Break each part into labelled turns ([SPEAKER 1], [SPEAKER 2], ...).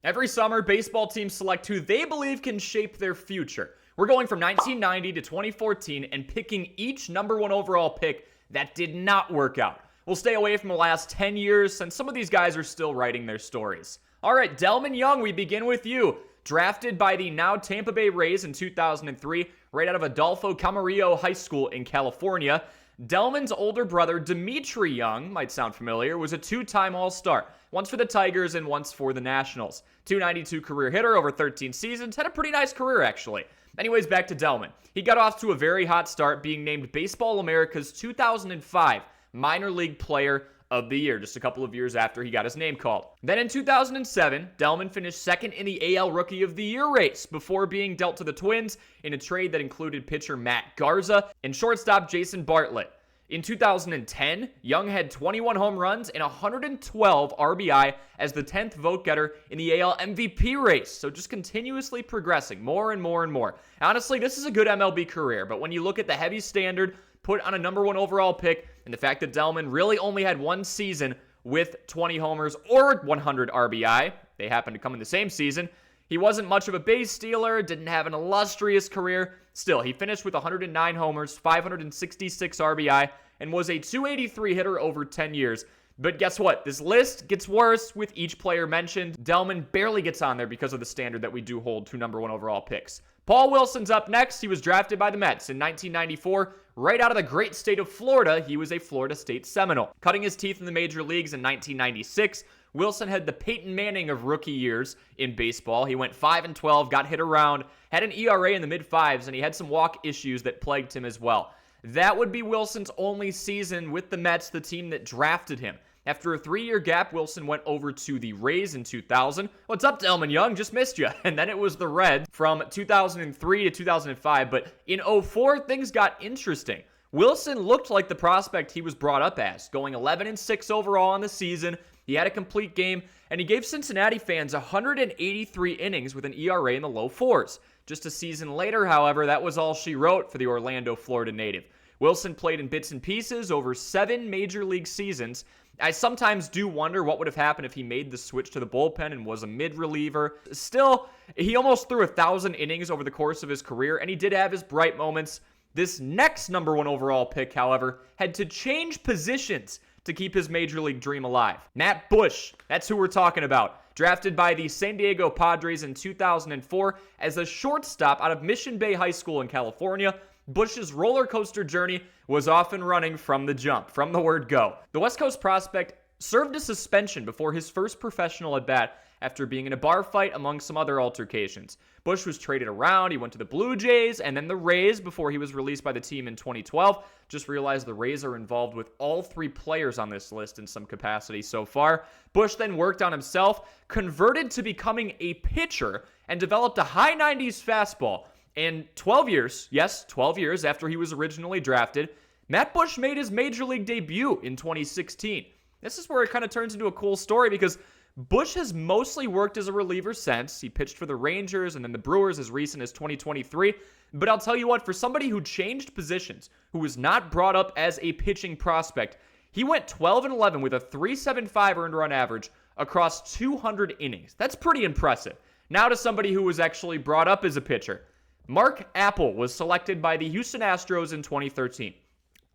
[SPEAKER 1] Every summer, baseball teams select who they believe can shape their future. We're going from 1990 to 2014 and picking each number one overall pick that did not work out. We'll stay away from the last 10 years since some of these guys are still writing their stories. All right, Delmon Young, we begin with you. Drafted by the now Tampa Bay Rays in 2003, right out of Adolfo Camarillo High School in California. Delmon's older brother, Dimitri Young, might sound familiar, was a two-time All-Star, once for the Tigers and once for the Nationals. 292 career hitter over 13 seasons, had a pretty nice career actually. Anyways, back to Delmon. He got off to a very hot start, being named Baseball America's 2005 Minor League Player of the Year, just a couple of years after he got his name called. Then in 2007, Delmon finished second in the AL Rookie of the Year race before being dealt to the Twins in a trade that included pitcher Matt Garza and shortstop Jason Bartlett. In 2010, Young had 21 home runs and 112 RBI as the 10th vote getter in the AL MVP race. So just continuously progressing more and more and more. Honestly, this is a good MLB career, but when you look at the heavy standard put on a number one overall pick and the fact that Delmon really only had one season with 20 homers or 100 RBI, they happened to come in the same season. He wasn't much of a base stealer, didn't have an illustrious career. Still, he finished with 109 homers, 566 RBI, and was a 283 hitter over 10 years. But guess what? This list gets worse with each player mentioned. Delmon barely gets on there because of the standard that we do hold to number one overall picks. Paul Wilson's up next. He was drafted by the Mets in 1994. Right out of the great state of Florida, he was a Florida State Seminole. Cutting his teeth in the major leagues in 1996, Wilson had the Peyton Manning of rookie years in baseball. He went 5-12, got hit around, had an ERA in the mid-fives, and he had some walk issues that plagued him as well. That would be Wilson's only season with the Mets, the team that drafted him. After a 3-year gap, Wilson went over to the Rays in 2000. What's up, Delmon Young? Just missed you. And then it was the Reds from 2003 to 2005. But in 2004, things got interesting. Wilson looked like the prospect he was brought up as, going 11-6 overall on the season. He had a complete game, and he gave Cincinnati fans 183 innings with an ERA in the low fours. Just a season later, however, that was all she wrote for the Orlando, Florida native. Wilson played in bits and pieces over 7 major league seasons. I sometimes do wonder what would have happened if he made the switch to the bullpen and was a mid-reliever. Still, he almost threw 1,000 innings over the course of his career, and he did have his bright moments. This next number one overall pick, however, had to change positions to keep his major league dream alive. Matt Bush, that's who we're talking about. Drafted by the San Diego Padres in 2004 as a shortstop out of Mission Bay High School in California, Bush's roller coaster journey was off and running from the jump, from the word go. The West Coast prospect served a suspension before his first professional at-bat after being in a bar fight among some other altercations. Bush was traded around. He went to the Blue Jays and then the Rays before he was released by the team in 2012. Just realized the Rays are involved with all 3 players on this list in some capacity so far. Bush then worked on himself, converted to becoming a pitcher, and developed a high 90s fastball. And 12 years, yes, 12 years after he was originally drafted, Matt Bush made his major league debut in 2016. This is where it kind of turns into a cool story because Bush has mostly worked as a reliever since. He pitched for the Rangers and then the Brewers as recent as 2023. But I'll tell you what, for somebody who changed positions, who was not brought up as a pitching prospect, he went 12-11 with a 3.75 earned run average across 200 innings. That's pretty impressive. Now to somebody who was actually brought up as a pitcher. Mark Appel was selected by the Houston Astros in 2013.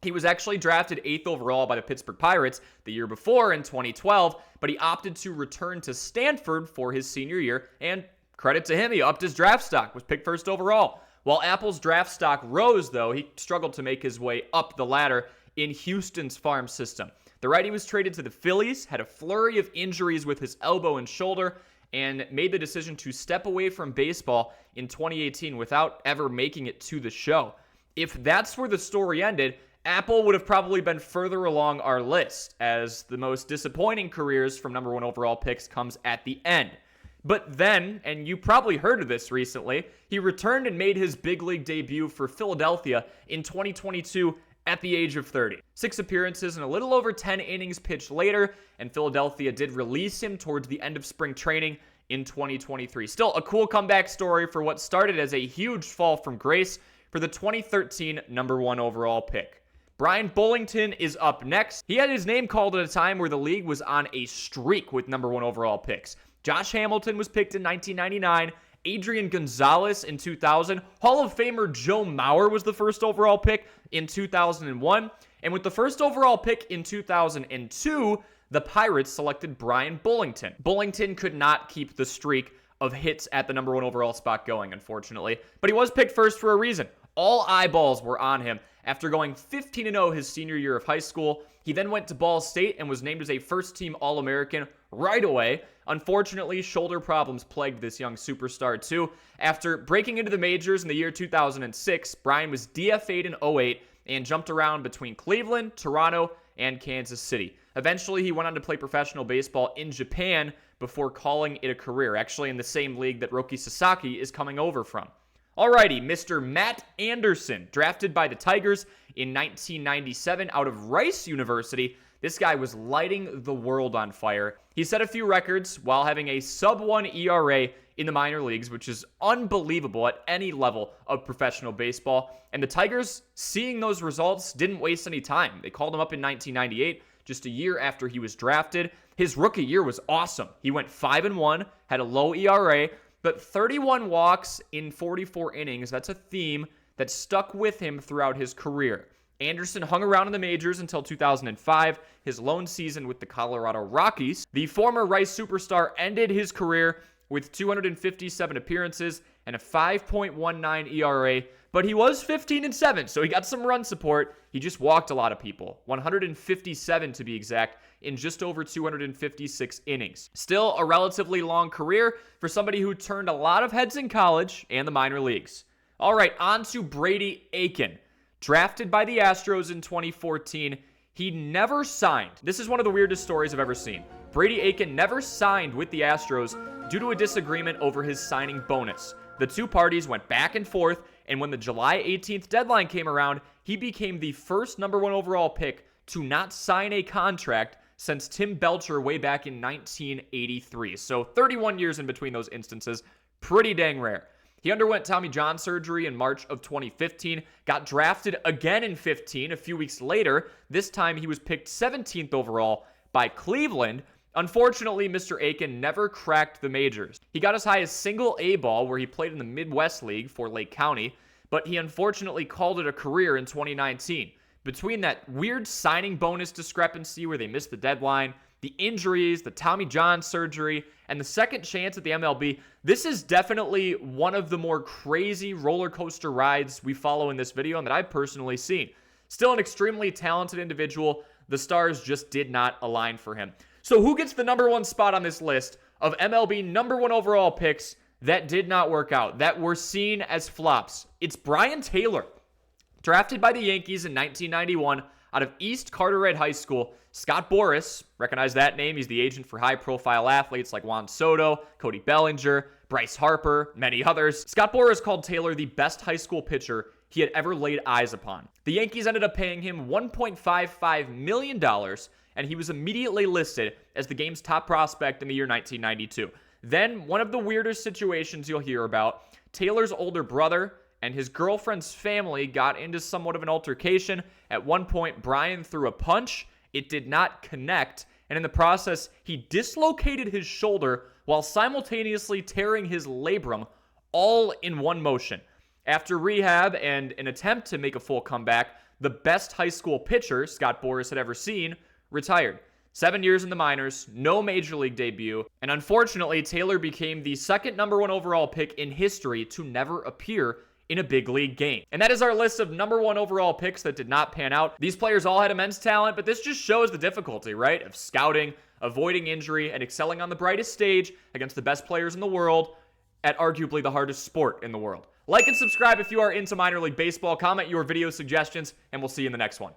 [SPEAKER 1] He was actually drafted 8th overall by the Pittsburgh Pirates the year before in 2012, but he opted to return to Stanford for his senior year, and credit to him, he upped his draft stock, was picked 1st overall. While Appel's draft stock rose, though, he struggled to make his way up the ladder in Houston's farm system. The righty was traded to the Phillies, had a flurry of injuries with his elbow and shoulder, and made the decision to step away from baseball in 2018 without ever making it to the show. If that's where the story ended, Appel would have probably been further along our list, as the most disappointing careers from number one overall picks comes at the end. But then, and you probably heard of this recently, he returned and made his big league debut for Philadelphia in 2022 at the age of 30. 6 appearances and a little over 10 innings pitched later, and Philadelphia did release him towards the end of spring training in 2023. Still a cool comeback story for what started as a huge fall from grace for the 2013 number one overall pick. Brian Bullington is up next. He had his name called at a time where the league was on a streak with number one overall picks. Josh Hamilton was picked in 1999. Adrian Gonzalez in 2000. Hall of Famer Joe Mauer was the first overall pick in 2001. And with the first overall pick in 2002, the Pirates selected Brian Bullington. Bullington could not keep the streak of hits at the number 1 overall spot going, unfortunately. But he was picked first for a reason. All eyeballs were on him after going 15-0 his senior year of high school. He then went to Ball State and was named as a first-team All-American right away. Unfortunately, shoulder problems plagued this young superstar too. After breaking into the majors in the year 2006, Brian was DFA'd in 08 and jumped around between Cleveland, Toronto, and Kansas City. Eventually, he went on to play professional baseball in Japan before calling it a career, actually in the same league that Roki Sasaki is coming over from. Alrighty, Mr. Matt Anderson, drafted by the Tigers in 1997 out of Rice University. This guy was lighting the world on fire. He set a few records while having a sub-1 ERA in the minor leagues, which is unbelievable at any level of professional baseball. And the Tigers, seeing those results, didn't waste any time. They called him up in 1998, just a year after he was drafted. His rookie year was awesome. He went 5-1, had a low ERA, but 31 walks in 44 innings. That's a theme that stuck with him throughout his career. Anderson hung around in the majors until 2005, his lone season with the Colorado Rockies. The former Rice superstar ended his career with 257 appearances and a 5.19 ERA, but he was 15-7, so he got some run support. He just walked a lot of people, 157 to be exact, in just over 256 innings. Still a relatively long career for somebody who turned a lot of heads in college and the minor leagues. All right, on to Brady Aiken. Drafted by the Astros in 2014, he never signed. This is one of the weirdest stories I've ever seen. Brady Aiken never signed with the Astros due to a disagreement over his signing bonus. The two parties went back and forth, and when the July 18th deadline came around, he became the first number 1 overall pick to not sign a contract since Tim Belcher way back in 1983. So 31 years in between those instances. Pretty dang rare. He underwent Tommy John surgery in March of 2015, got drafted again in 15 a few weeks later. This time he was picked 17th overall by Cleveland. Unfortunately, Mr. Aiken never cracked the majors. He got as high as single A ball, where he played in the Midwest League for Lake County, but he unfortunately called it a career in 2019. Between that weird signing bonus discrepancy where they missed the deadline, the injuries, the Tommy John surgery, and the second chance at the MLB, this is definitely one of the more crazy roller coaster rides we follow in this video and that I've personally seen. Still an extremely talented individual. The stars just did not align for him. So who gets the number 1 spot on this list of MLB number 1 overall picks that did not work out, that were seen as flops? It's Brien Taylor. Drafted by the Yankees in 1991 out of East Carteret High School, Scott Boras, recognize that name, he's the agent for high-profile athletes like Juan Soto, Cody Bellinger, Bryce Harper, many others. Scott Boras called Taylor the best high school pitcher he had ever laid eyes upon. The Yankees ended up paying him $1.55 million, and he was immediately listed as the game's top prospect in the year 1992. Then, one of the weirdest situations you'll hear about, Taylor's older brother and his girlfriend's family got into somewhat of an altercation. At one point, Brien threw a punch. It did not connect, and in the process, he dislocated his shoulder while simultaneously tearing his labrum, all in one motion. After rehab and an attempt to make a full comeback, the best high school pitcher Scott Boras had ever seen retired. 7 years in the minors, no major league debut, and unfortunately, Taylor became the second number 1 overall pick in history to never appear in a big league game. And that is our list of number 1 overall picks that did not pan out. These players all had immense talent, but this just shows the difficulty, right, of scouting, avoiding injury, and excelling on the brightest stage against the best players in the world at arguably the hardest sport in the world. Like and subscribe if you are into minor league baseball. Comment your video suggestions, and we'll see you in the next one.